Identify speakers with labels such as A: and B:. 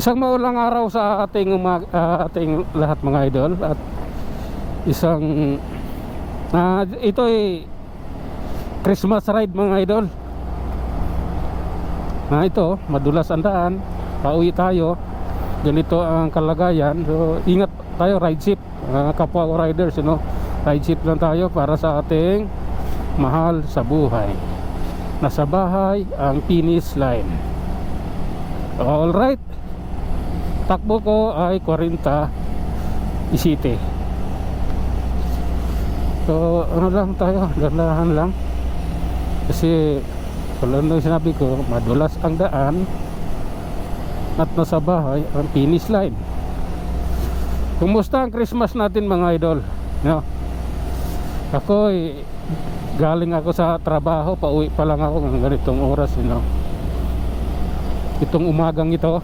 A: Isang maulang araw sa ating lahat mga idol. At isang ito ay Christmas ride mga idol. Ito, madulas ang daan. Pauwi tayo. Ganito ang kalagayan. So ingat tayo, ride ship, kapwa ko riders, you know. Ride ship lang tayo para sa ating mahal sa buhay. Nasa bahay ang finish line. Alright, takbo ko ay 40 isite. So ano lang tayo, ganahan lang. Kasi tulad ng sinabi ko, madulas ang daan at nasa bahay ang finish line. Kumusta ang Christmas natin mga idol? No? Ako galing ako sa trabaho, pauwi pa lang ako ng ganitong oras, you know. Itong umagang ito